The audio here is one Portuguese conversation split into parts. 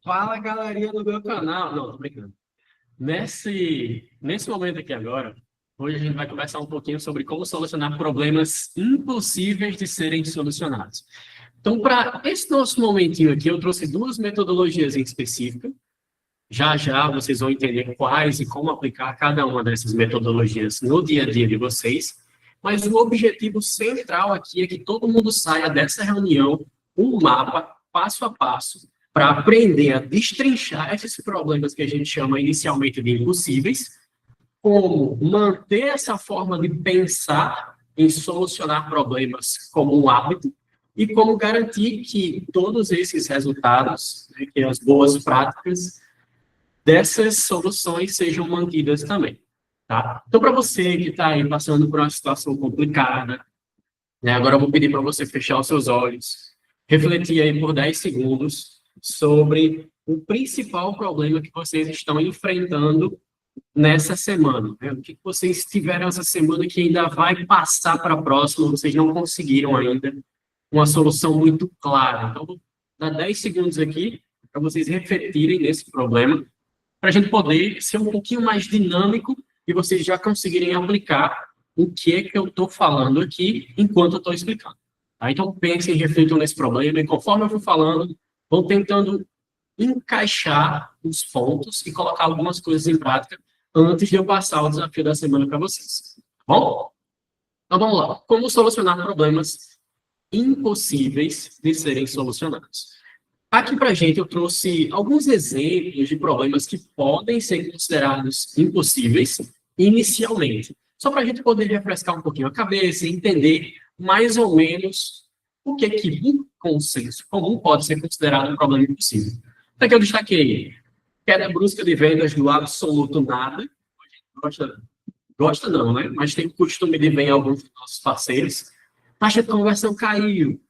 Fala, galerinha do meu canal. Não, tô brincando. Nesse momento aqui agora, hoje a gente vai conversar um pouquinho sobre como solucionar problemas impossíveis de serem solucionados. Então, para esse nosso momentinho aqui, eu trouxe duas metodologias em específico. Já já vocês vão entender quais e como aplicar cada uma dessas metodologias no dia a dia de vocês. Mas o objetivo central aqui é que todo mundo saia dessa reunião com um mapa, passo a passo, para aprender a destrinchar esses problemas que a gente chama inicialmente de impossíveis, como manter essa forma de pensar em solucionar problemas como um hábito e como garantir que todos esses resultados, né, que as boas práticas dessas soluções sejam mantidas também. Tá? Então, para você que está aí passando por uma situação complicada, né, agora eu vou pedir para você fechar os seus olhos, refletir aí por 10 segundos sobre o principal problema que vocês estão enfrentando nessa semana. Né? O que vocês tiveram essa semana que ainda vai passar para a próxima, vocês não conseguiram ainda uma solução muito clara. Então, vou dar 10 segundos aqui para vocês refletirem nesse problema, para a gente poder ser um pouquinho mais dinâmico e vocês já conseguirem aplicar o que é que eu estou falando aqui enquanto eu estou explicando. Tá? Então, pensem e reflitam nesse problema, e conforme eu for falando, vão tentando encaixar os pontos e colocar algumas coisas em prática antes de eu passar o desafio da semana para vocês. Tá bom? Então, vamos lá. Como solucionar problemas impossíveis de serem solucionados? Aqui para a gente eu trouxe alguns exemplos de problemas que podem ser considerados impossíveis inicialmente, só para a gente poder refrescar um pouquinho a cabeça e entender mais ou menos o que é que um consenso comum pode ser considerado um problema impossível. Então, aqui eu destaquei queda brusca de vendas do absoluto nada. Gosta não, né? Mas tem o costume de ver em alguns dos nossos parceiros. Taxa de conversão caiu,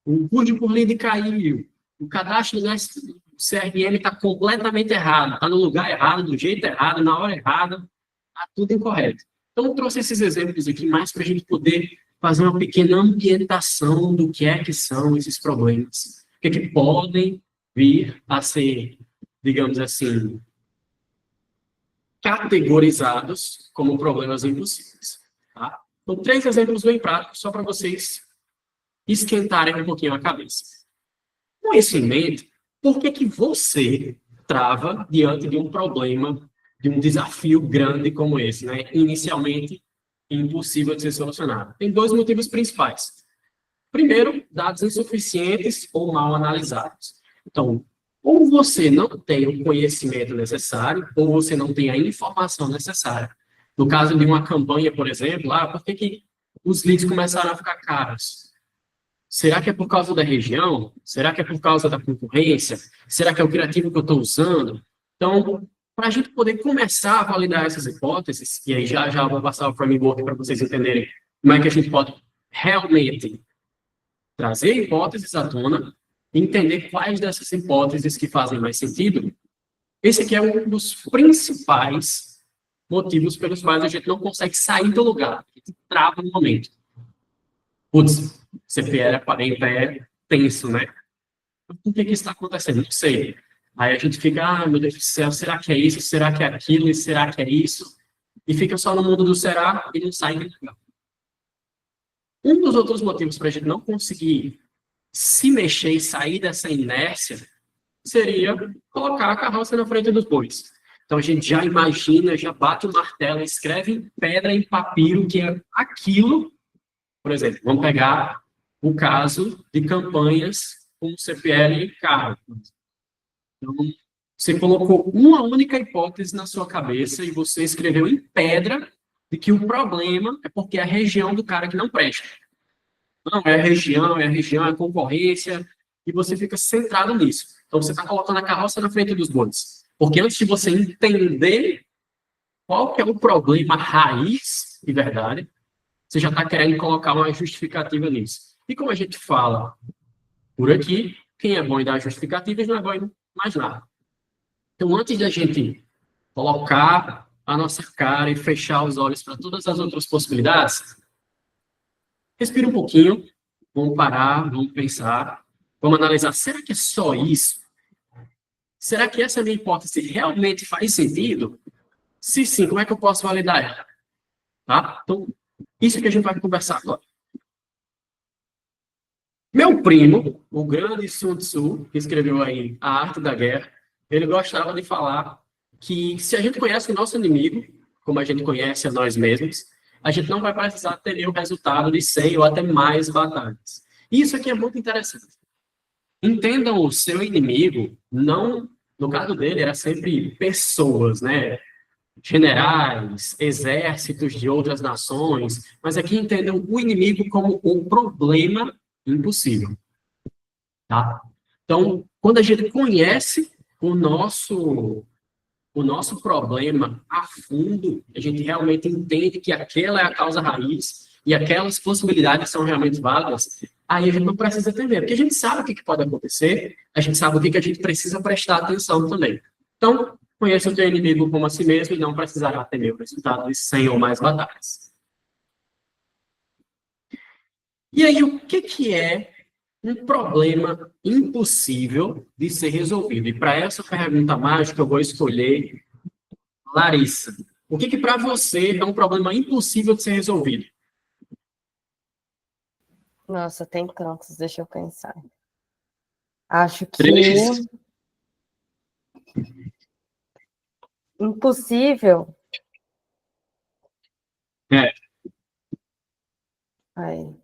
o custo por lead caiu, o cadastro do CRM está completamente errado, está no lugar errado, do jeito errado, na hora errada, está tudo incorreto. Então, eu trouxe esses exemplos aqui mais para a gente poder fazer uma pequena ambientação do que é que são esses problemas, o que é que podem vir a ser, digamos assim, categorizados como problemas impossíveis. Tá? Então, 3 exemplos bem práticos, só para vocês esquentarem um pouquinho a cabeça. Com isso em mente, por que que você trava diante de um problema, de um desafio grande como esse, né? Inicialmente impossível de ser solucionado? Tem 2 motivos principais. Primeiro, dados insuficientes ou mal analisados. Então, ou você não tem o conhecimento necessário, ou você não tem a informação necessária. No caso de uma campanha, por exemplo, por que que os leads começaram a ficar caros? Será que é por causa da região? Será que é por causa da concorrência? Será que é o criativo que eu estou usando? Então, para a gente poder começar a validar essas hipóteses, e aí já já vou passar o framework para vocês entenderem como é que a gente pode realmente trazer hipóteses à tona, entender quais dessas hipóteses que fazem mais sentido. Esse aqui é um dos principais motivos pelos quais a gente não consegue sair do lugar, a gente trava no momento. Putz, CPL é tenso, né? Por que que isso está acontecendo? Não sei. Aí a gente fica, meu Deus do céu, será que é isso? Será que é aquilo? E será que é isso? E fica só no mundo do será e não sai do lugar. Um dos outros motivos para a gente não conseguir se mexer e sair dessa inércia seria colocar a carroça na frente dos bois. Então a gente já imagina, já bate o martelo, escreve em pedra, em papiro, que é aquilo. Por exemplo, vamos pegar o caso de campanhas com CPL e carro. Então, você colocou uma única hipótese na sua cabeça e você escreveu em pedra de que o problema é porque é a região do cara que não presta. Não, é a região, é a concorrência, e você fica centrado nisso. Então, você está colocando a carroça na frente dos bois. Porque antes de você entender qual que é o problema raiz de verdade, você já está querendo colocar uma justificativa nisso. E como a gente fala por aqui, quem é bom em dar justificativas não é bom em mais nada. Então, antes da gente colocar a nossa cara e fechar os olhos para todas as outras possibilidades, respira um pouquinho, vamos parar, vamos pensar, vamos analisar, será que é só isso? Será que essa minha hipótese realmente faz sentido? Se sim, como é que eu posso validar ela? Tá? Então, isso que a gente vai conversar agora. Meu primo, o grande Sun Tzu, que escreveu aí A Arte da Guerra, ele gostava de falar que se a gente conhece o nosso inimigo, como a gente conhece a nós mesmos, a gente não vai precisar ter o resultado de 100 ou até mais batalhas. Isso aqui é muito interessante. Entendam o seu inimigo, não, no caso dele, era sempre pessoas, né? Generais, exércitos de outras nações, mas aqui entendam o inimigo como um problema impossível, tá? Então, quando a gente conhece o nosso problema a fundo, a gente realmente entende que aquela é a causa raiz e aquelas possibilidades são realmente válidas, aí a gente não precisa temer, porque a gente sabe o que pode acontecer, a gente sabe o que a gente precisa prestar atenção também. Então, conheça o teu inimigo como a si mesmo e não precisará temer o resultado de 100 ou mais batalhas. E aí, o que é um problema impossível de ser resolvido? E para essa pergunta mágica, eu vou escolher Larissa. O que para você é um problema impossível de ser resolvido? Nossa, tem tantos, deixa eu pensar. Acho que Três. impossível. É. Ai.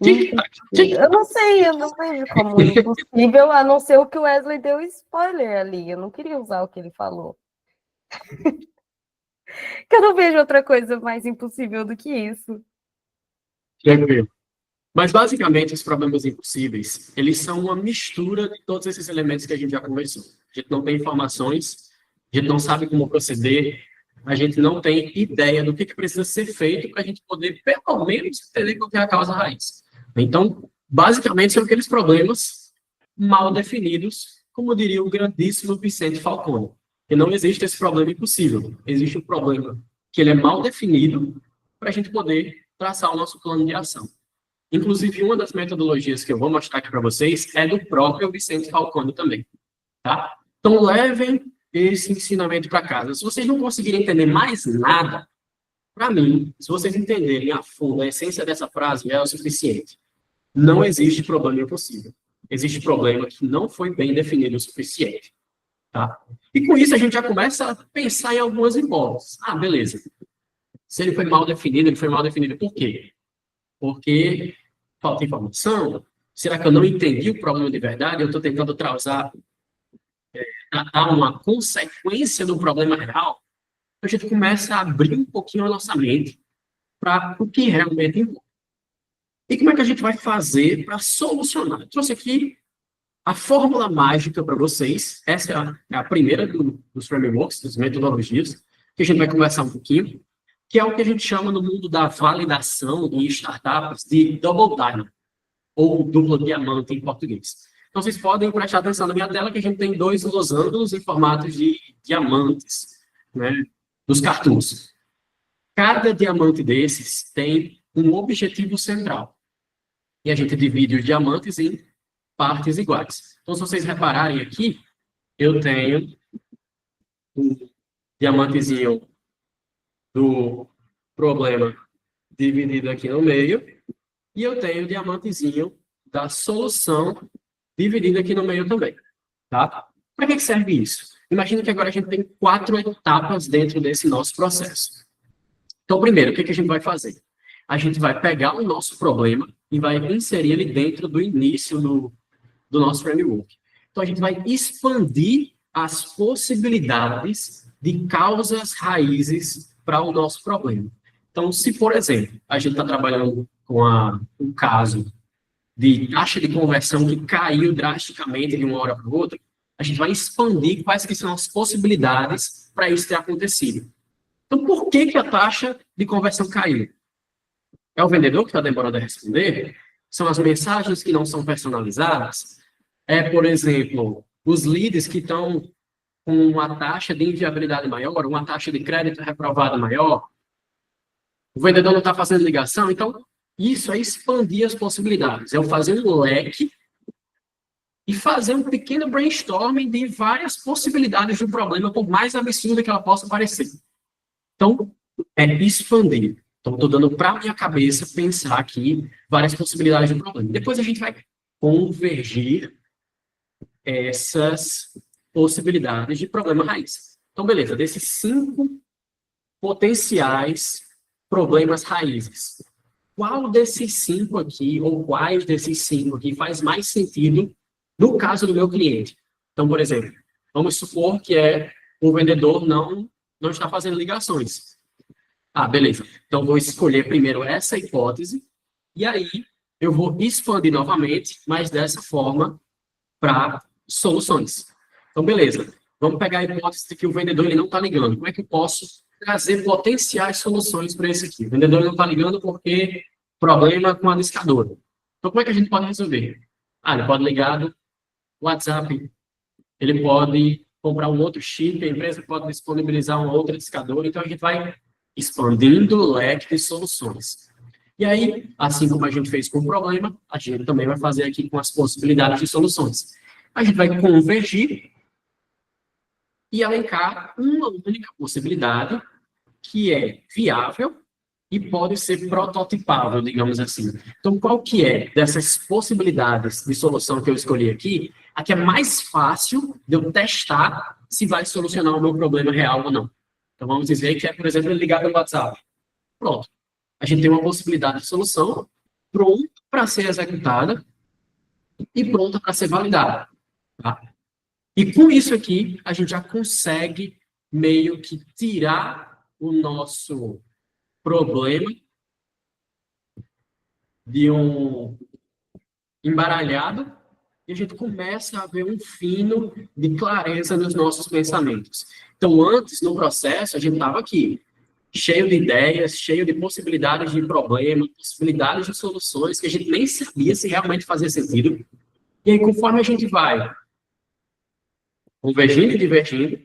Que- que- Eu não sei, eu não vejo como impossível, a não ser o que o Wesley deu spoiler ali. Eu não queria usar o que ele falou. Que eu não vejo outra coisa mais impossível do que isso. Tranquilo. Mas, basicamente, os problemas impossíveis, eles são uma mistura de todos esses elementos que a gente já conversou. A gente não tem informações, a gente não sabe como proceder, a gente não tem ideia do que precisa ser feito para a gente poder, pelo menos, entender qual é a causa raiz. Então, basicamente, são aqueles problemas mal definidos, como diria o grandíssimo Vicente Falcone. Que não existe esse problema impossível. Existe um problema que ele é mal definido para a gente poder traçar o nosso plano de ação. Inclusive, uma das metodologias que eu vou mostrar aqui para vocês é do próprio Vicente Falcone também, tá? Então, levem esse ensinamento para casa. Se vocês não conseguirem entender mais nada, para mim, se vocês entenderem a fundo a essência dessa frase, é o suficiente. Não existe problema impossível. Existe problema que não foi bem definido o suficiente, tá? E com isso, a gente já começa a pensar em algumas hipóteses. Ah, beleza. Se ele foi mal definido, ele foi mal definido por quê? Porque falta informação? Será que eu não entendi o problema de verdade? Eu estou tentando tratar uma consequência do problema real? A gente começa a abrir um pouquinho a nossa mente para o que realmente importa. E como é que a gente vai fazer para solucionar? Eu trouxe aqui a fórmula mágica para vocês. Essa é a primeira dos frameworks, das metodologias, que a gente vai conversar um pouquinho, que é o que a gente chama no mundo da validação em startups de double diamond, ou dupla diamante em português. Então, vocês podem prestar atenção na minha tela que a gente tem dois losangos em formato de diamantes, né, dos cartoons. Cada diamante desses tem um objetivo central. E a gente divide os diamantes em partes iguais. Então, se vocês repararem aqui, eu tenho um diamantezinho do problema dividido aqui no meio, e eu tenho o diamantezinho da solução dividido aqui no meio também, tá? Para que serve isso? Imagina que agora a gente tem 4 etapas dentro desse nosso processo. Então, primeiro, o que a gente vai fazer? A gente vai pegar o nosso problema e vai inserir ele dentro do início do nosso framework. Então, a gente vai expandir as possibilidades de causas raízes para o nosso problema. Então, se, por exemplo, a gente está trabalhando com um caso de taxa de conversão que caiu drasticamente de uma hora para outra, a gente vai expandir quais que são as possibilidades para isso ter acontecido. Então, por que a taxa de conversão caiu? É o vendedor que está demorando a responder? São as mensagens que não são personalizadas? É, por exemplo, os leads que estão com uma taxa de inviabilidade maior, uma taxa de crédito reprovada maior? O vendedor não está fazendo ligação? Então, isso é expandir as possibilidades, é fazer um leque e fazer um pequeno brainstorming de várias possibilidades do problema, por mais absurda que ela possa parecer. Então, é expandir. Então, estou dando para a minha cabeça pensar aqui várias possibilidades do problema. Depois a gente vai convergir essas possibilidades de problema raiz. Então, beleza, desses 5 potenciais problemas raízes, qual desses 5 aqui, ou quais desses 5 aqui faz mais sentido no caso do meu cliente? Então, por exemplo, vamos supor que o vendedor não está fazendo ligações. Ah, beleza. Então, vou escolher primeiro essa hipótese, e aí eu vou expandir novamente, mas dessa forma, para soluções. Então, beleza. Vamos pegar a hipótese de que o vendedor ele não está ligando. Como é que eu posso trazer potenciais soluções para esse aqui? O vendedor não está ligando porque problema com a discadora. Então, como é que a gente pode resolver? Ah, ele pode ligar do WhatsApp. Ele pode comprar um outro chip, a empresa pode disponibilizar uma outra discadora. Então, a gente vai expandindo o leque de soluções. E aí, assim como a gente fez com o problema, a gente também vai fazer aqui com as possibilidades de soluções. A gente vai convergir e elencar uma única possibilidade que é viável e pode ser prototipável, digamos assim. Então, qual que é dessas possibilidades de solução que eu escolhi aqui, a que é mais fácil de eu testar se vai solucionar o meu problema real ou não? Então, vamos dizer que é, por exemplo, ligar pelo WhatsApp. Pronto. A gente tem uma possibilidade de solução pronta para ser executada e pronta para ser validada. Tá? E com isso aqui, a gente já consegue meio que tirar o nosso problema de um embaralhado e a gente começa a ver um fino de clareza nos nossos pensamentos. Então, antes, no processo, a gente estava aqui, cheio de ideias, cheio de possibilidades de problema, possibilidades de soluções que a gente nem sabia se realmente fazia sentido. E aí, conforme a gente vai convergindo e divergindo,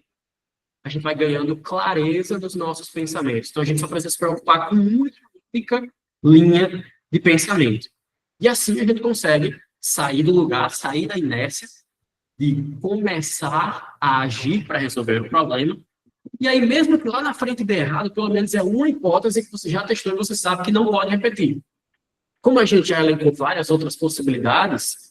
a gente vai ganhando clareza dos nossos pensamentos. Então, a gente só precisa se preocupar com uma única linha de pensamento. E assim a gente consegue sair do lugar, sair da inércia, de começar a agir para resolver o problema. E aí, mesmo que lá na frente dê errado, pelo menos é uma hipótese que você já testou e você sabe que não pode repetir. Como a gente já elencou várias outras possibilidades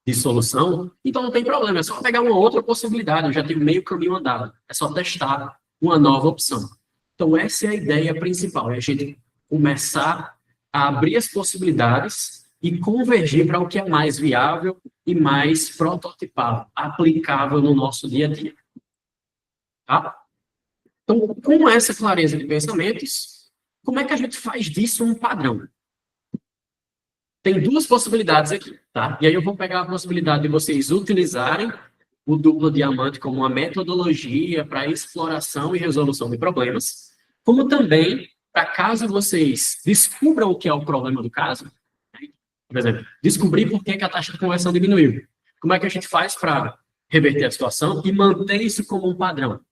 de solução, então não tem problema, é só pegar uma outra possibilidade, eu já tive meio caminho andado, é só testar uma nova opção. Então essa é a ideia principal, é a gente começar a abrir as possibilidades e convergir para o que é mais viável e mais prototipável, aplicável no nosso dia a dia. Tá? Então, com essa clareza de pensamentos, como é que a gente faz disso um padrão? Tem 2 possibilidades aqui, tá? E aí eu vou pegar a possibilidade de vocês utilizarem o duplo diamante como uma metodologia para exploração e resolução de problemas, como também para caso vocês descubram o que é o problema do caso, né? Por exemplo, descobrir por que a taxa de conversão diminuiu. Como é que a gente faz para reverter a situação e manter isso como um padrão?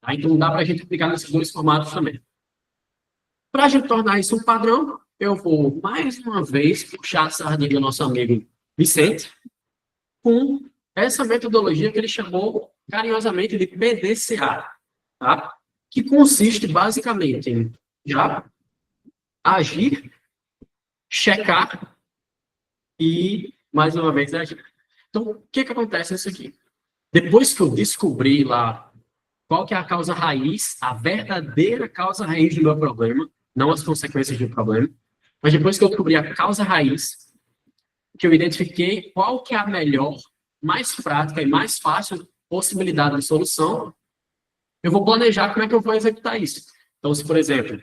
Tá? Então dá para a gente aplicar nesses 2 formatos também. Para a gente tornar isso um padrão, eu vou, mais uma vez, puxar a sardinha do nosso amigo Vicente com essa metodologia que ele chamou carinhosamente de PDCA, tá? Que consiste basicamente em já agir, checar e, mais uma vez, agir. Então, o que acontece nisso aqui? Depois que eu descobri lá qual que é a causa raiz, a verdadeira causa raiz do meu problema, não as consequências do problema, mas depois que eu descobri a causa raiz, que eu identifiquei qual que é a melhor, mais prática e mais fácil possibilidade de solução, eu vou planejar como é que eu vou executar isso. Então, se, por exemplo,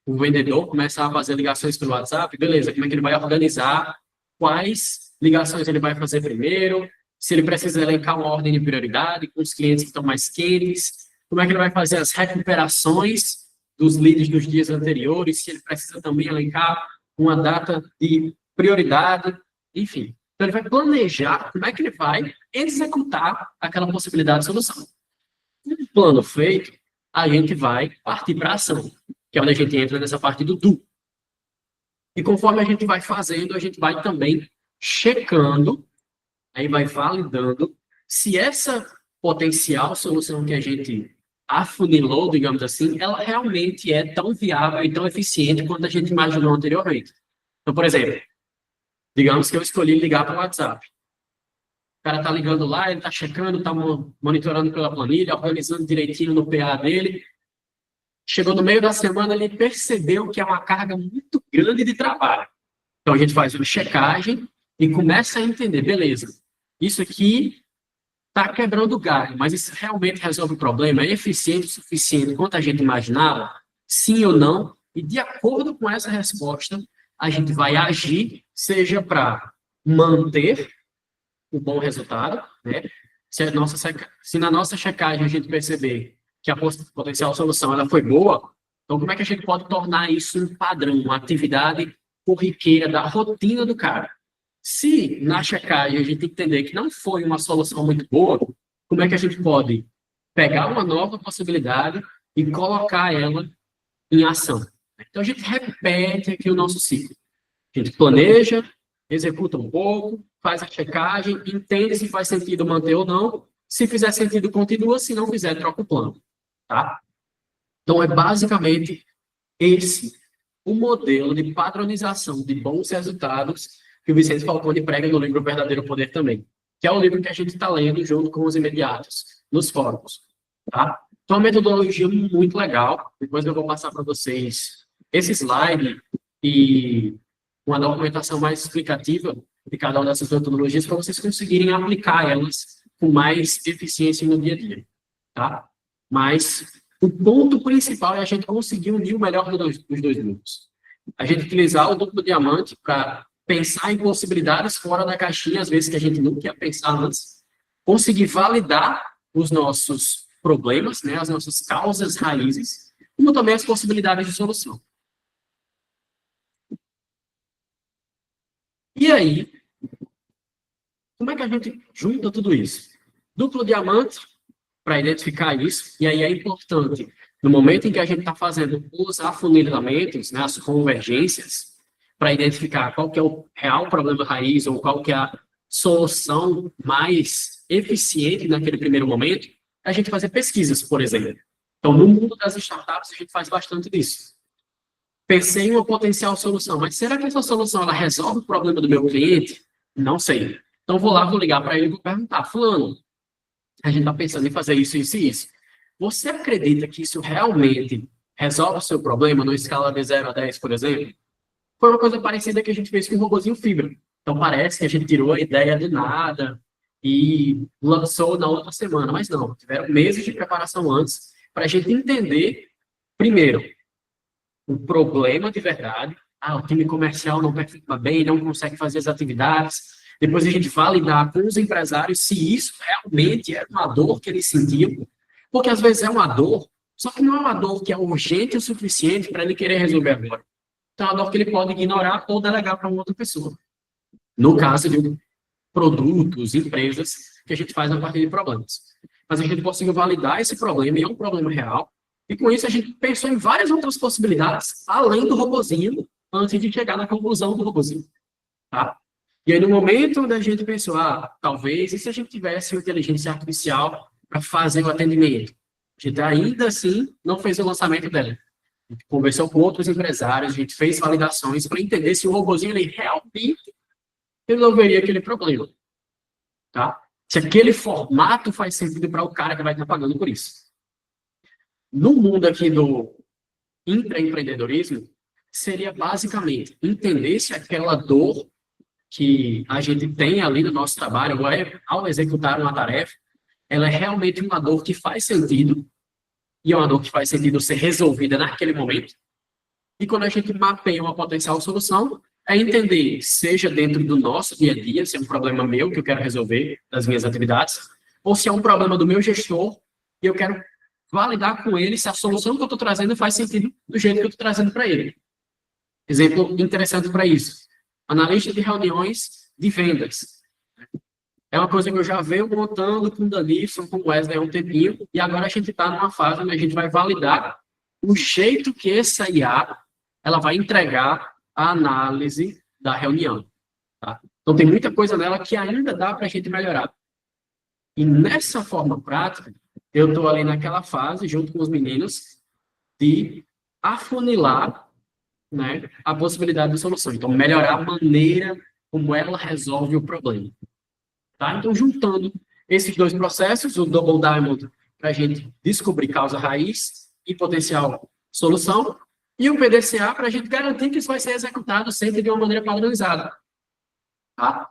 o vendedor começar a fazer ligações pelo WhatsApp, beleza, como é que ele vai organizar quais ligações ele vai fazer primeiro, se ele precisa elencar uma ordem de prioridade com os clientes que estão mais quentes, como é que ele vai fazer as recuperações dos leads dos dias anteriores, se ele precisa também elencar uma data de prioridade, enfim. Então, ele vai planejar como é que ele vai executar aquela possibilidade de solução. Com o plano feito, a gente vai partir para a ação, que é onde a gente entra nessa parte do do. E conforme a gente vai fazendo, a gente vai também checando, aí vai validando se essa potencial solução que a gente afunilou, digamos assim, ela realmente é tão viável e tão eficiente quanto a gente imaginou anteriormente. Então, por exemplo, digamos que eu escolhi ligar para o WhatsApp. O cara tá ligando lá, ele tá checando, tá monitorando pela planilha, organizando direitinho no PA dele. Chegou no meio da semana, ele percebeu que é uma carga muito grande de trabalho. Então, a gente faz uma checagem e começa a entender, beleza, isso aqui está quebrando o galho, mas isso realmente resolve o problema? É eficiente o suficiente quanto a gente imaginava? Sim ou não? E de acordo com essa resposta, a gente vai agir, seja para manter o bom resultado, né? Se na nossa checagem a gente perceber que a potencial solução ela foi boa, então como é que a gente pode tornar isso um padrão, uma atividade corriqueira da rotina do cara? Se na checagem a gente entender que não foi uma solução muito boa, como é que a gente pode pegar uma nova possibilidade e colocar ela em ação? Então a gente repete aqui o nosso ciclo. A gente planeja, executa um pouco, faz a checagem, entende se faz sentido manter ou não. Se fizer sentido, continua. Se não fizer, troca o plano. Tá? Então, é basicamente esse o modelo de padronização de bons resultados que o Vicente Falcone prega no livro Verdadeiro Poder também, que é o livro que a gente está lendo junto com os imediatos, nos fóruns. Tá? Então, é uma metodologia muito legal. Depois eu vou passar para vocês esse slide e uma documentação mais explicativa de cada uma dessas metodologias para vocês conseguirem aplicar elas com mais eficiência no dia a dia, tá? Mas o ponto principal é a gente conseguir unir o melhor dos dois grupos. A gente utilizar o duplo diamante para pensar em possibilidades fora da caixinha, às vezes que a gente nunca ia pensar antes, conseguir validar os nossos problemas, né, as nossas causas raízes, como também as possibilidades de solução. E aí, como é que a gente junta tudo isso? Duplo diamante, para identificar isso, e aí é importante, no momento em que a gente está fazendo os afunilamentos, né, as convergências, para identificar qual que é o real problema raiz, ou qual que é a solução mais eficiente naquele primeiro momento, a gente fazer pesquisas, por exemplo. Então, no mundo das startups, a gente faz bastante disso. Pensei em uma potencial solução, mas será que essa solução ela resolve o problema do meu cliente? Não sei. Então vou lá, vou ligar para ele e vou perguntar, fulano, a gente está pensando em fazer isso, isso e isso. Você acredita que isso realmente resolve o seu problema numa escala de 0 a 10, por exemplo? Foi uma coisa parecida que a gente fez com o robozinho Fibra. Então parece que a gente tirou a ideia de nada e lançou na outra semana, mas não, tiveram meses de preparação antes para a gente entender, primeiro, o problema de verdade. Ah, o time comercial não performa bem, não consegue fazer as atividades. Depois a gente validar com os empresários se isso realmente era uma dor que eles sentiam. Porque às vezes é uma dor, só que não é uma dor que é urgente o suficiente para ele querer resolver agora. Então é uma dor que ele pode ignorar ou delegar para uma outra pessoa. No caso de produtos, empresas, que a gente faz a partir de problemas. Mas a gente conseguiu validar esse problema, e é um problema real, e com isso a gente pensou em várias outras possibilidades, além do robozinho, antes de chegar na conclusão do robozinho. Tá? E aí, no momento onde a gente pensou, talvez, e se a gente tivesse uma inteligência artificial para fazer o atendimento? A gente ainda assim não fez o lançamento dela. A gente conversou com outros empresários, a gente fez validações para entender se o robozinho ele realmente resolveria aquele problema. Tá? Se aquele formato faz sentido para o cara que vai estar pagando por isso. No mundo aqui do intraempreendedorismo, seria basicamente entender se aquela dor que a gente tem ali no nosso trabalho, ao executar uma tarefa, ela é realmente uma dor que faz sentido, e é uma dor que faz sentido ser resolvida naquele momento. E quando a gente mapeia uma potencial solução, é entender, seja dentro do nosso dia a dia, se é um problema meu que eu quero resolver das minhas atividades, ou se é um problema do meu gestor e eu quero validar com ele se a solução que eu estou trazendo faz sentido do jeito que eu estou trazendo para ele. Exemplo interessante para isso. Analista de reuniões de vendas. É uma coisa que eu já venho montando com o Danilson, com o Wesley há um tempinho, e agora a gente está numa fase onde a gente vai validar o jeito que essa IA ela vai entregar a análise da reunião. Tá? Então, tem muita coisa nela que ainda dá para a gente melhorar. E nessa forma prática, eu estou ali naquela fase, junto com os meninos, de afunilar, né, a possibilidade de solução. Então, melhorar a maneira como ela resolve o problema. Tá? Então, juntando esses dois processos, o Double Diamond, para a gente descobrir causa raiz e potencial solução, e o PDCA para a gente garantir que isso vai ser executado sempre de uma maneira padronizada. Tá?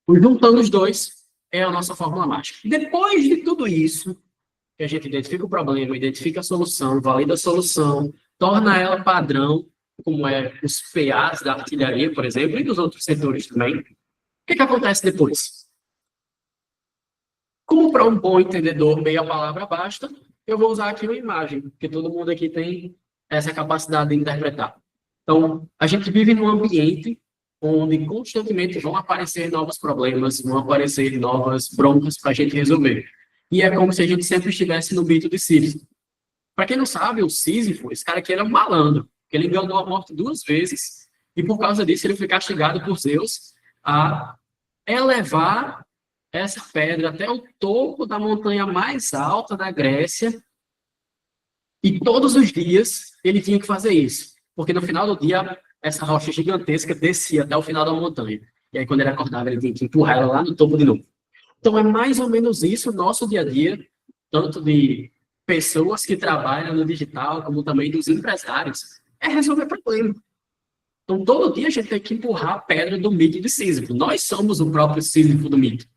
Juntando os dois, é a nossa fórmula mágica. Depois de tudo isso, que a gente identifica o problema, identifica a solução, valida a solução, torna ela padrão, como é os PAs da artilharia, por exemplo, e dos outros setores também. O que acontece depois? Como para um bom entendedor, meia palavra basta, eu vou usar aqui uma imagem, porque todo mundo aqui tem essa capacidade de interpretar. Então, a gente vive num ambiente onde constantemente vão aparecer novos problemas, vão aparecer novas broncas para a gente resolver. E é como se a gente sempre estivesse no mito de Sísifo. Para quem não sabe, o Sísifo, esse cara aqui era um malandro, que ele enganou a morte 2 vezes, e por causa disso ele foi castigado por Zeus a elevar essa pedra até o topo da montanha mais alta da Grécia, e todos os dias ele tinha que fazer isso, porque no final do dia essa rocha gigantesca descia até o final da montanha. E aí, quando ele acordava, ele tinha que empurrar ela lá no topo de novo. Então, é mais ou menos isso o nosso dia a dia, tanto de pessoas que trabalham no digital, como também dos empresários, é resolver problema. Então, todo dia a gente tem que empurrar a pedra do mito de Sísifo. Nós somos o próprio Sísifo do mito.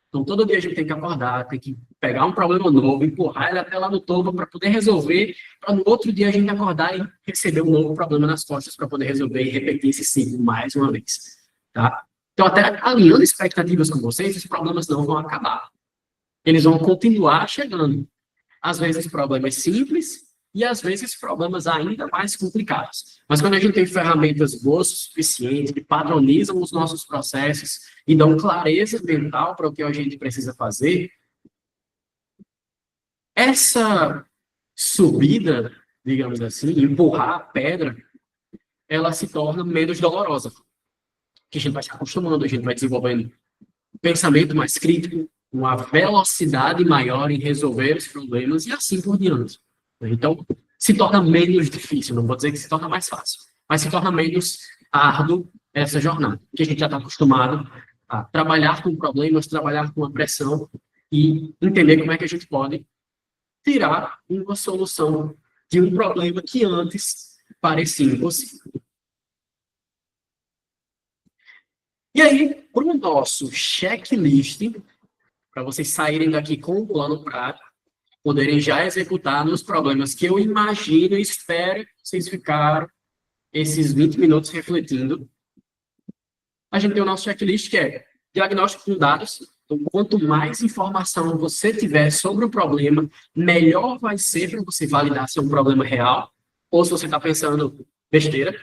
Então, todo dia a gente tem que acordar, tem que pegar um problema novo, empurrar ele até lá no topo para poder resolver, para no outro dia a gente acordar e receber um novo problema nas costas para poder resolver e repetir esse ciclo mais uma vez. Tá? Então, até alinhando expectativas com vocês, os problemas não vão acabar. Eles vão continuar chegando. Às vezes, problemas simples e, às vezes, problemas ainda mais complicados. Mas quando a gente tem ferramentas boas o suficiente, que padronizam os nossos processos e dão clareza mental para o que a gente precisa fazer, essa subida, digamos assim, empurrar a pedra, ela se torna menos dolorosa. Que a gente vai se acostumando, a gente vai desenvolvendo um pensamento mais crítico, uma velocidade maior em resolver os problemas e assim por diante. Então, se torna menos difícil, não vou dizer que se torna mais fácil, mas se torna menos árduo essa jornada, que a gente já está acostumado a trabalhar com problemas, trabalhar com a pressão e entender como é que a gente pode tirar uma solução de um problema que antes parecia impossível. E aí, para o nosso checklist, para vocês saírem daqui com um plano prático, poderem já executar nos problemas que eu imagino e espero que vocês ficaram esses 20 minutos refletindo. A gente tem o nosso checklist, que é diagnóstico com dados. Então, quanto mais informação você tiver sobre o problema, melhor vai ser para você validar se é um problema real ou se você está pensando besteira.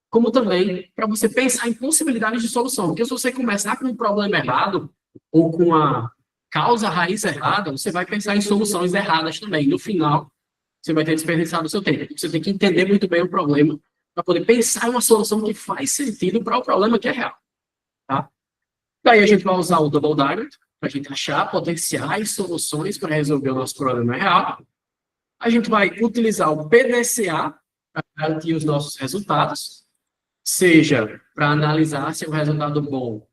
Como também para você pensar em possibilidades de solução. Porque se você começar com um problema errado ou com a causa raiz errada, você vai pensar em soluções erradas também. No final, você vai ter desperdiçado o seu tempo. Você tem que entender muito bem o problema para poder pensar em uma solução que faz sentido para o problema que é real. Tá? Daí a gente vai usar o Double Diamond para a gente achar potenciais soluções para resolver o nosso problema real. A gente vai utilizar o PDCA para garantir os nossos resultados, seja para analisar se é um resultado bom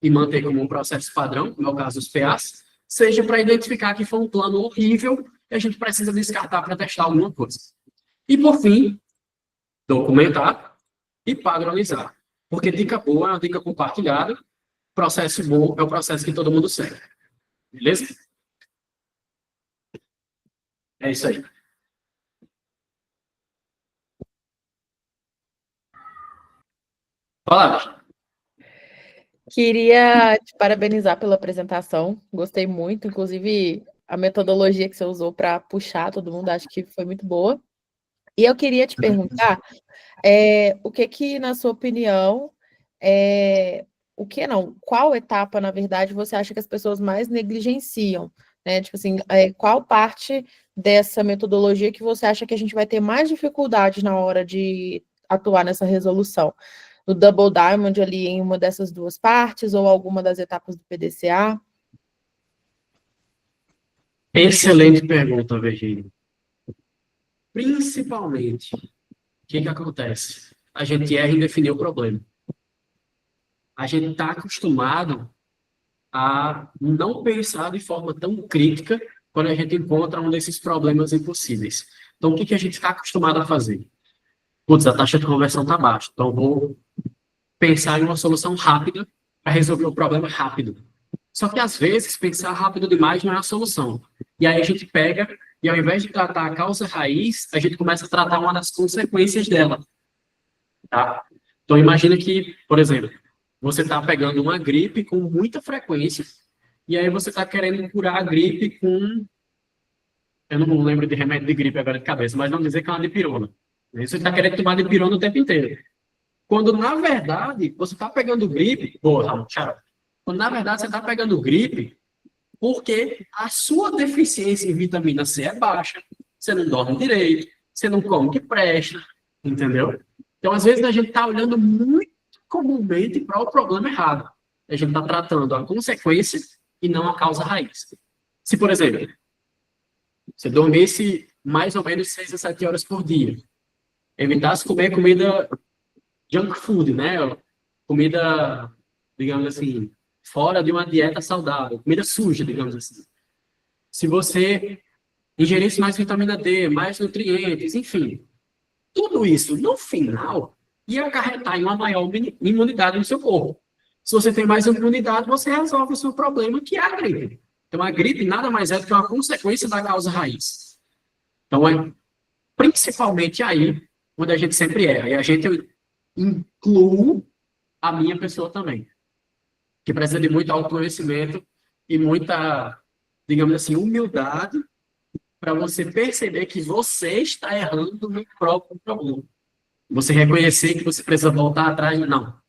e manter como um processo padrão, no caso dos PAs, seja para identificar que foi um plano horrível e a gente precisa descartar para testar alguma coisa. E, por fim, documentar e padronizar. Porque dica boa é uma dica compartilhada, processo bom é o processo que todo mundo segue. Beleza? É isso aí. Fala. Queria te parabenizar pela apresentação, gostei muito, inclusive a metodologia que você usou para puxar todo mundo, acho que foi muito boa. E eu queria te perguntar, o que na sua opinião, qual etapa, na verdade, você acha que as pessoas mais negligenciam, né? Tipo assim, qual parte dessa metodologia que você acha que a gente vai ter mais dificuldade na hora de atuar nessa resolução? no Double Diamond ali em uma dessas duas partes ou alguma das etapas do PDCA? Excelente pergunta, Virgínia. Principalmente, o que acontece? A gente erra em definir o problema. A gente está acostumado a não pensar de forma tão crítica quando a gente encontra um desses problemas impossíveis. Então, o que a gente está acostumado a fazer? Putz, a taxa de conversão está baixa, então vou pensar em uma solução rápida para resolver o problema rápido. Só que, às vezes, pensar rápido demais não é a solução. E aí a gente pega e, ao invés de tratar a causa raiz, a gente começa a tratar uma das consequências dela. Tá? Então, imagina que, por exemplo, você está pegando uma gripe com muita frequência e aí você está querendo curar a gripe com... Eu não lembro de remédio de gripe agora de cabeça, mas vamos dizer que é uma dipirona. Você está querendo tomar dipirona o tempo inteiro. Quando, na verdade, você está pegando gripe... Porra, tchau. Quando, na verdade, você está pegando gripe porque a sua deficiência em vitamina C é baixa, você não dorme direito, você não come o que presta, entendeu? Então, às vezes, a gente está olhando muito comumente para o problema errado. A gente está tratando a consequência e não a causa raiz. Se, por exemplo, você dormisse mais ou menos 6 a 7 horas por dia, evitasse comer comida junk food, né? Comida, digamos assim, fora de uma dieta saudável, comida suja, digamos assim. Se você ingerisse mais vitamina D, mais nutrientes, enfim, tudo isso, no final, ia acarretar em uma maior imunidade no seu corpo. Se você tem mais imunidade, você resolve o seu problema, que é a gripe. Então, a gripe nada mais é do que uma consequência da causa raiz. Então, é principalmente aí onde a gente sempre erra. E a gente inclui a minha pessoa também, que precisa de muito autoconhecimento e muita, digamos assim, humildade para você perceber que você está errando no próprio problema. Você reconhecer que você precisa voltar atrás. Não,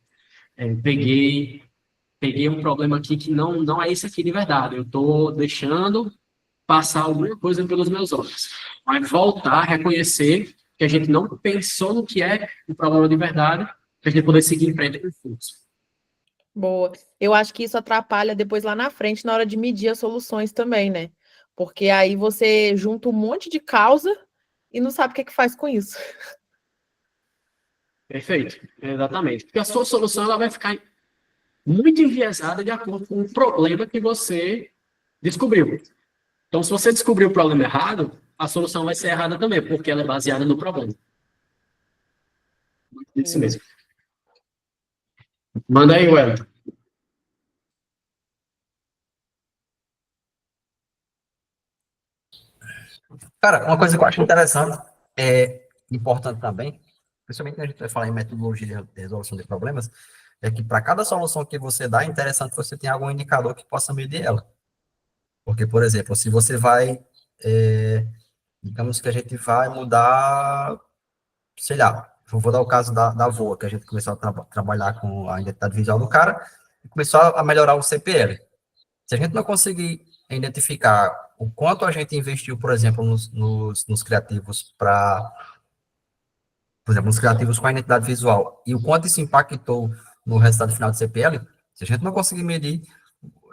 peguei um problema aqui que não é isso aqui de verdade. Eu estou deixando passar alguma coisa pelos meus olhos. Mas voltar, reconhecer que a gente não pensou no que é o problema de verdade, para a gente poder seguir em frente com o fluxo. Boa. Eu acho que isso atrapalha depois lá na frente, na hora de medir as soluções também, né? Porque aí você junta um monte de causa e não sabe o que é que faz com isso. Perfeito, exatamente. Porque a sua solução ela vai ficar muito enviesada de acordo com o problema que você descobriu. Então, se você descobriu o problema errado, a solução vai ser errada também, porque ela é baseada no problema. Isso mesmo. Manda aí, Wellington. Cara, uma coisa que eu acho interessante, importante também, principalmente quando a gente vai falar em metodologia de resolução de problemas, é que para cada solução que você dá, é interessante que você tenha algum indicador que possa medir ela. Porque, por exemplo, se você vai, digamos que a gente vai mudar, sei lá, eu vou dar o caso da VOA, que a gente começou a trabalhar com a identidade visual do cara e começou a melhorar o CPL. Se a gente não conseguir identificar o quanto a gente investiu, por exemplo, nos criativos por exemplo, nos criativos com a identidade visual e o quanto isso impactou no resultado final do CPL, se a gente não conseguir medir,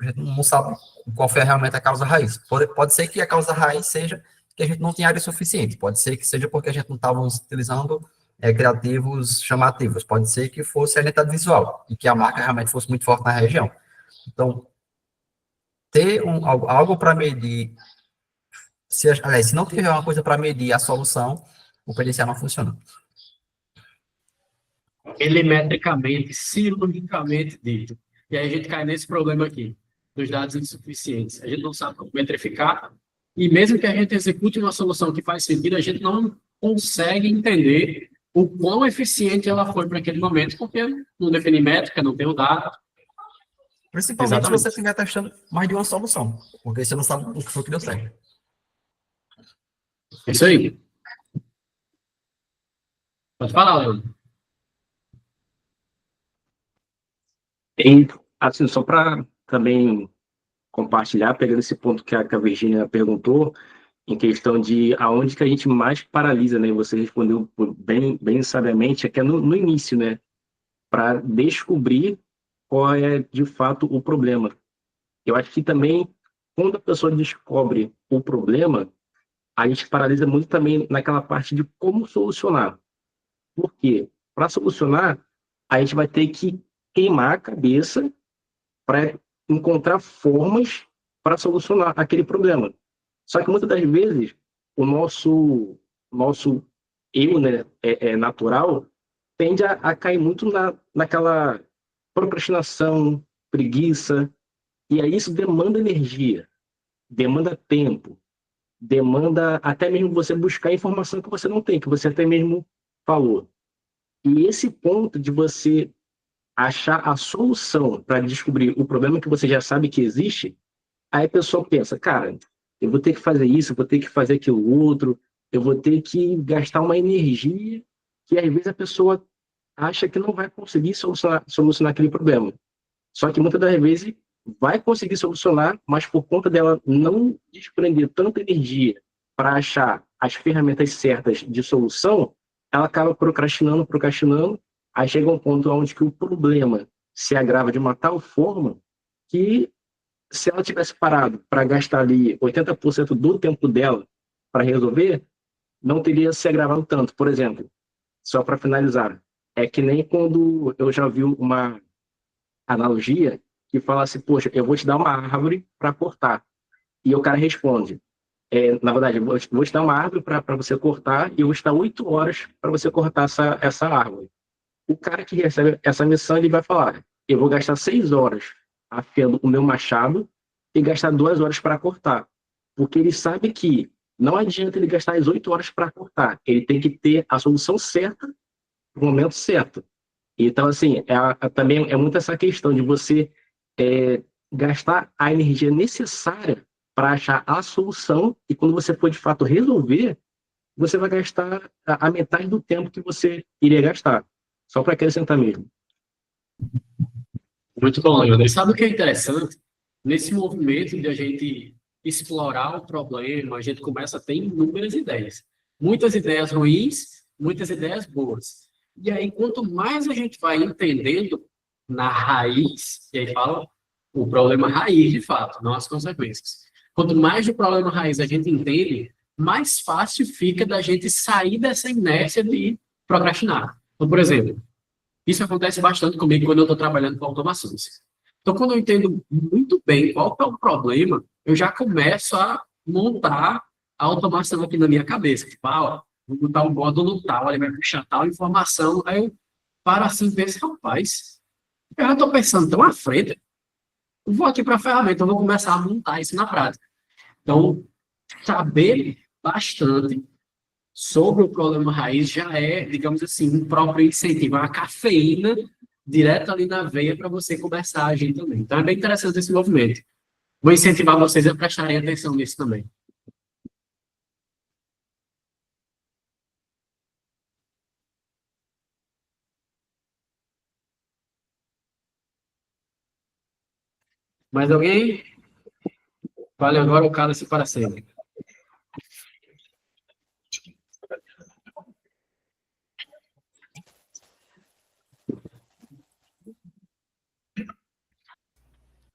a gente não sabe qual foi realmente a causa raiz. Pode ser que a causa raiz seja que a gente não tem área suficiente, pode ser que seja porque a gente não estava utilizando criativos chamativos, pode ser que fosse a identidade visual e que a marca realmente fosse muito forte na região. Então, ter algo para medir, se não tiver uma coisa para medir a solução, o PDCA não funciona. Milimetricamente, cirurgicamente dito. E aí a gente cai nesse problema aqui, dos dados insuficientes. A gente não sabe como metrificar, e mesmo que a gente execute uma solução que faz sentido, a gente não consegue entender o quão eficiente ela foi para aquele momento, porque não define métrica, não tem o dado. Principalmente Exatamente. se você estiver testando mais de uma solução, porque você não sabe o que foi que deu certo. É isso aí. Pode falar, Leandro. E, assim, só para também compartilhar, pegando esse ponto que a Virgínia perguntou, em questão de aonde que a gente mais paralisa, né? Você respondeu bem sabiamente, é que é no início, né? para descobrir qual é, de fato, o problema. Eu acho que também, quando a pessoa descobre o problema, a gente paralisa muito também naquela parte de como solucionar. Por quê? Para solucionar, a gente vai ter que queimar a cabeça para encontrar formas para solucionar aquele problema. Só que muitas das vezes o nosso eu, né, natural, tende a cair muito naquela procrastinação, preguiça, e aí isso demanda energia, demanda tempo, demanda até mesmo você buscar informação que você não tem, que você até mesmo falou. E esse ponto de você achar a solução para descobrir o problema que você já sabe que existe, aí a pessoa pensa, cara, eu vou ter que fazer isso, eu vou ter que fazer aquilo outro, eu vou ter que gastar uma energia que às vezes a pessoa acha que não vai conseguir solucionar aquele problema. Só que muitas das vezes vai conseguir solucionar, mas por conta dela não desprender tanta energia para achar as ferramentas certas de solução, ela acaba procrastinando, aí chega um ponto onde que o problema se agrava de uma tal forma que se ela tivesse parado para gastar ali 80% do tempo dela para resolver, não teria se agravado tanto. Por exemplo, só para finalizar, é que nem quando eu já vi uma analogia que fala assim, poxa, eu vou te dar uma árvore para cortar. E o cara responde, na verdade, eu vou te dar uma árvore para você cortar e eu vou te dar 8 horas para você cortar essa árvore. O cara que recebe essa missão, ele vai falar, eu vou gastar 6 horas afiando o meu machado e gastar 2 horas para cortar. Porque ele sabe que não adianta ele gastar as 8 horas para cortar. Ele tem que ter a solução certa no momento certo. Então, assim, também é muito essa questão de você gastar a energia necessária para achar a solução e quando você for, de fato, resolver, você vai gastar a metade do tempo que você iria gastar. Só para acrescentar mesmo. Muito bom, Leandro. E sabe o que é interessante? Nesse movimento de a gente explorar o problema, a gente começa a ter inúmeras ideias. Muitas ideias ruins, muitas ideias boas. E aí, quanto mais a gente vai entendendo na raiz, e aí fala o problema raiz, de fato, não as consequências. Quanto mais do problema raiz a gente entende, mais fácil fica da gente sair dessa inércia de procrastinar. Então, por exemplo, isso acontece bastante comigo quando eu estou trabalhando com automações. Então, quando eu entendo muito bem qual é o problema, eu já começo a montar a automação aqui na minha cabeça. Tipo, vou botar um módulo tal, ele vai puxar tal informação. Aí eu paro assim e penso, rapaz, eu já estou pensando tão à frente. Eu vou aqui para a ferramenta, eu vou começar a montar isso na prática. Então, saber bastante sobre o problema raiz já é, digamos assim, um próprio incentivo, a cafeína direto ali na veia para você começar a agir também. Então, é bem interessante esse movimento. Vou incentivar vocês a prestarem atenção nisso também. Mais alguém? Vale agora o cálice para sempre.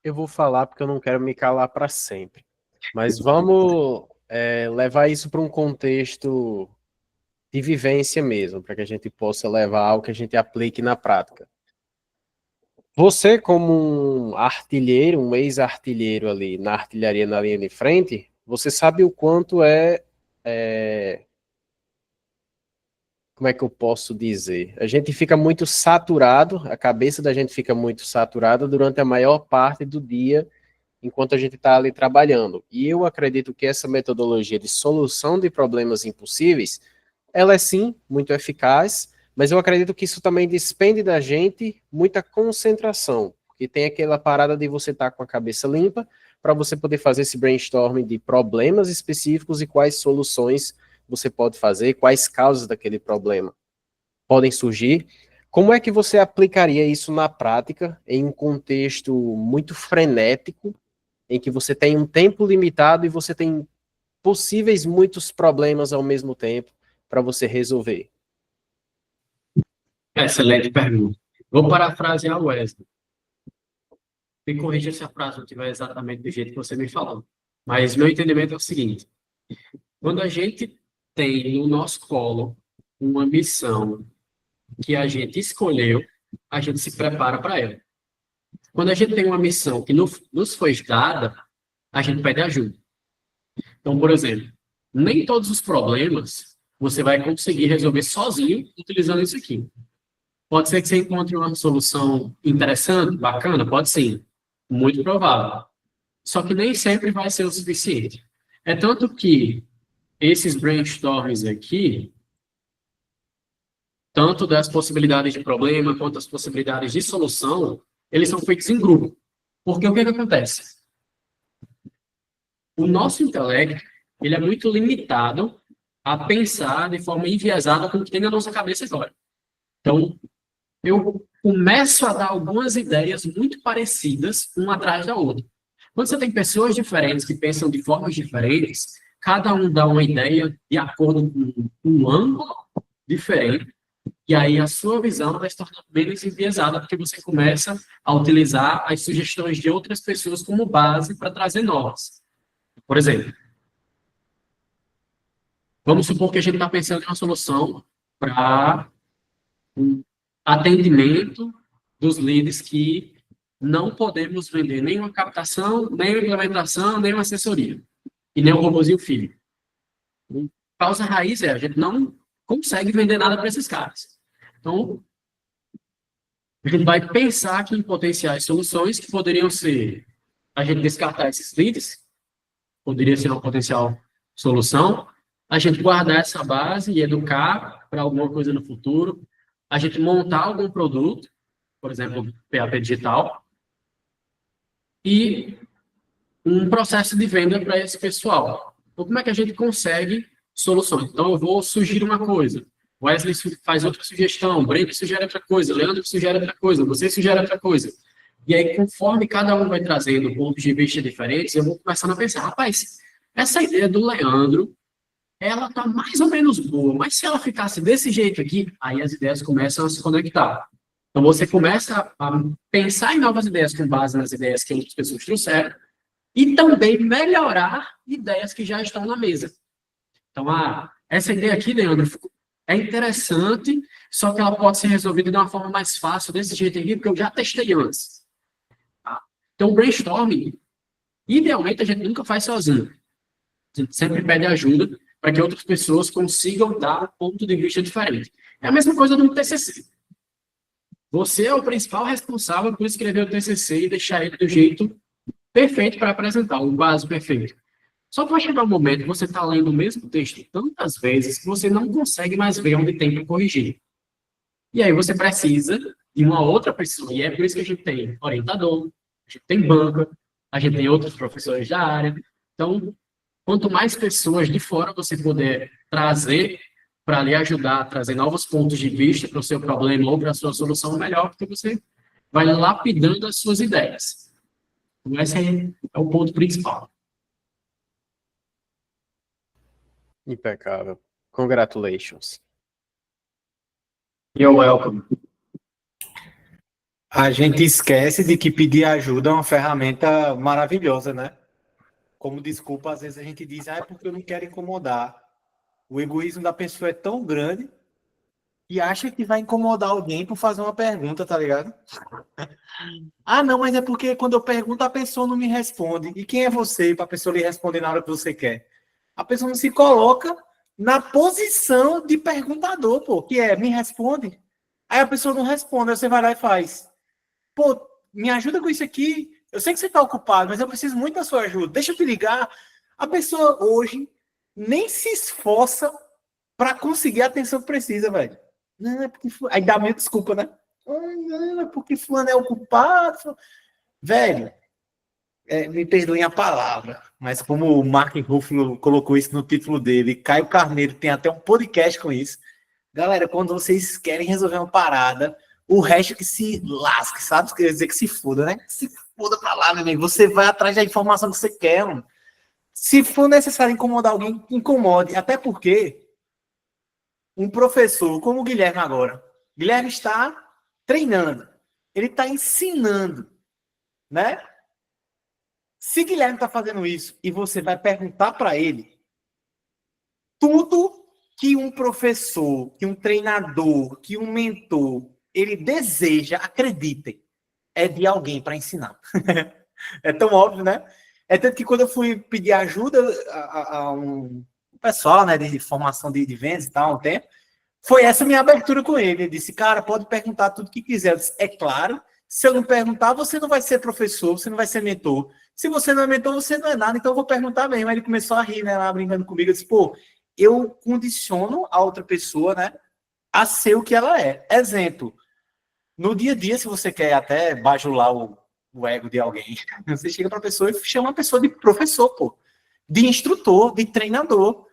Eu vou falar porque eu não quero me calar para sempre. Mas vamos levar isso para um contexto de vivência mesmo, para que a gente possa levar algo que a gente aplique na prática. Você, como um artilheiro, um ex-artilheiro ali na artilharia na linha de frente, você sabe o quanto como é que eu posso dizer? A gente fica muito saturado, a cabeça da gente fica muito saturada durante a maior parte do dia, enquanto a gente está ali trabalhando. E eu acredito que essa metodologia de solução de problemas impossíveis, ela é sim muito eficaz, mas eu acredito que isso também despende da gente muita concentração, porque tem aquela parada de você estar com a cabeça limpa, para você poder fazer esse brainstorming de problemas específicos e quais soluções você pode fazer, quais causas daquele problema podem surgir. Como é que você aplicaria isso na prática, em um contexto muito frenético, em que você tem um tempo limitado e você tem possíveis muitos problemas ao mesmo tempo para você resolver? Excelente pergunta. Vou parafrasear o Wesley. Me corrija se a frase não estiver exatamente do jeito que você me falou. Mas meu entendimento é o seguinte: quando a gente tem no nosso colo uma missão que a gente escolheu, a gente se prepara para ela. Quando a gente tem uma missão que nos foi dada, a gente pede ajuda. Então, por exemplo, nem todos os problemas você vai conseguir resolver sozinho utilizando isso aqui. Pode ser que você encontre uma solução interessante, bacana, pode sim, muito provável. Só que nem sempre vai ser o suficiente. É tanto que esses brainstorms aqui, tanto das possibilidades de problema quanto das possibilidades de solução, eles são feitos em grupo. Porque o que acontece? O nosso intelecto, ele é muito limitado a pensar de forma enviesada com o que tem na nossa cabeça agora. Então, eu começo a dar algumas ideias muito parecidas, uma atrás da outra. Quando você tem pessoas diferentes que pensam de formas diferentes, cada um dá uma ideia de acordo com um ângulo diferente, e aí a sua visão vai se tornar menos enviesada, porque você começa a utilizar as sugestões de outras pessoas como base para trazer novas. Por exemplo, vamos supor que a gente está pensando em uma solução para um atendimento dos leads que não podemos vender nem uma captação, nem uma implementação, nem uma assessoria. E nem um robozinho filho. A causa raiz é a gente não consegue vender nada para esses caras. Então, a gente vai pensar aqui em potenciais soluções que poderiam ser a gente descartar esses leads, poderia ser uma potencial solução, a gente guardar essa base e educar para alguma coisa no futuro, a gente montar algum produto, por exemplo, PHP digital, e um processo de venda para esse pessoal. Então, como é que a gente consegue soluções? Então, eu vou sugerir uma coisa, Wesley faz outra sugestão, Breno sugere outra coisa, Leandro sugere outra coisa, você sugere outra coisa. E aí, conforme cada um vai trazendo pontos de vista diferentes, eu vou começando a pensar, rapaz, essa ideia do Leandro, ela tá mais ou menos boa, mas se ela ficasse desse jeito aqui, aí as ideias começam a se conectar. Então, você começa a pensar em novas ideias com base nas ideias que outras pessoas trouxeram e também melhorar ideias que já estão na mesa. Então, essa ideia aqui, Leandro, é interessante, só que ela pode ser resolvida de uma forma mais fácil, desse jeito aqui, porque eu já testei antes. Tá? Então, o brainstorming, idealmente, a gente nunca faz sozinho. A gente sempre pede ajuda para que outras pessoas consigam dar um ponto de vista diferente. É a mesma coisa do TCC. Você é o principal responsável por escrever o TCC e deixar ele do jeito perfeito para apresentar, o básico perfeito. Só que vai chegar um momento que você está lendo o mesmo texto tantas vezes que você não consegue mais ver onde tem para corrigir. E aí você precisa de uma outra pessoa, e é por isso que a gente tem orientador, a gente tem banca, a gente tem outros professores da área. Então, quanto mais pessoas de fora você puder trazer para lhe ajudar a trazer novos pontos de vista para o seu problema ou para a sua solução, melhor, porque você vai lapidando as suas ideias. Então, esse é o ponto principal. Impecável. Congratulations. You're welcome. A gente esquece de que pedir ajuda é uma ferramenta maravilhosa, né? Como desculpa, às vezes a gente diz, é porque eu não quero incomodar. O egoísmo da pessoa é tão grande e acha que vai incomodar alguém por fazer uma pergunta, tá ligado? Não, mas é porque quando eu pergunto a pessoa não me responde. E quem é você para a pessoa lhe responder na hora que você quer? A pessoa não se coloca na posição de perguntador, pô, que é, me responde. Aí a pessoa não responde, aí você vai lá e faz. Pô, me ajuda com isso aqui. Eu sei que você está ocupado, mas eu preciso muito da sua ajuda. Deixa eu te ligar. A pessoa hoje nem se esforça para conseguir a atenção que precisa, velho. Não, é porque... Aí dá meio desculpa, né? Não, é porque fulano é ocupado. Velho, me perdoem a palavra, mas como o Mark Ruffalo colocou isso no título dele, Caio Carneiro tem até um podcast com isso. Galera, quando vocês querem resolver uma parada, o resto que se lasque, sabe? Quer dizer que se foda, né? Se foda pra lá, meu amigo. Você vai atrás da informação que você quer, mano. Se for necessário incomodar alguém, incomode. Até porque um professor, como o Guilherme agora, Guilherme está treinando, ele está ensinando, né? Se Guilherme está fazendo isso e você vai perguntar para ele tudo que um professor, que um treinador, que um mentor, ele deseja, acreditem, é de alguém para ensinar. É tão óbvio, né? É tanto que quando eu fui pedir ajuda a um pessoal, né, de formação de vendas e tal, há um tempo, foi essa minha abertura com ele. Ele disse, cara, pode perguntar tudo que quiser. Eu disse, é claro, se eu não perguntar, você não vai ser professor, você não vai ser mentor. Se você não é mentor, você não é nada, então eu vou perguntar mesmo. Aí ele começou a rir, né, lá brincando comigo. Eu disse, pô, eu condiciono a outra pessoa, né, a ser o que ela é. Exemplo, no dia a dia, se você quer até bajular o ego de alguém, você chega para a pessoa e chama a pessoa de professor, pô, de instrutor, de treinador,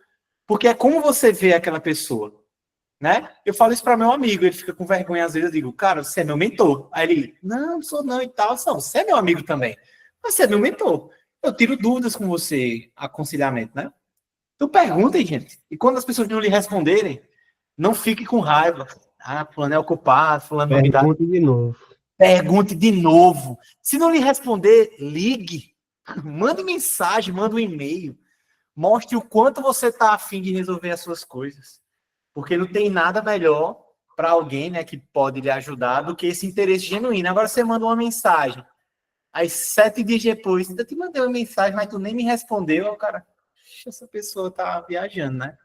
porque é como você vê aquela pessoa, né? Eu falo isso para meu amigo, ele fica com vergonha às vezes, eu digo, cara, você é meu mentor. Aí ele, não sou não e tal, não, você é meu amigo também, mas você é meu mentor. Eu tiro dúvidas com você, aconselhamento, né? Então perguntem, gente, e quando as pessoas não lhe responderem, não fique com raiva. Ah, fulano é ocupado, fulano não me dá. Pergunte de novo. Pergunte de novo. Se não lhe responder, ligue. Mande mensagem, manda um e-mail. Mostre o quanto você está afim de resolver as suas coisas. Porque não tem nada melhor para alguém, né, que pode lhe ajudar do que esse interesse genuíno. Agora você manda uma mensagem. Aí 7 dias depois, ainda te mandei uma mensagem, mas tu nem me respondeu. O cara, essa pessoa tá viajando, né?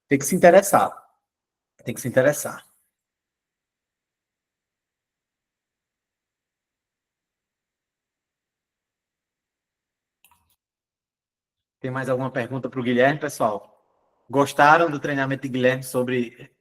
Tem que se interessar. Tem que se interessar. Tem mais alguma pergunta para o Guilherme, pessoal? Gostaram do treinamento de Guilherme sobre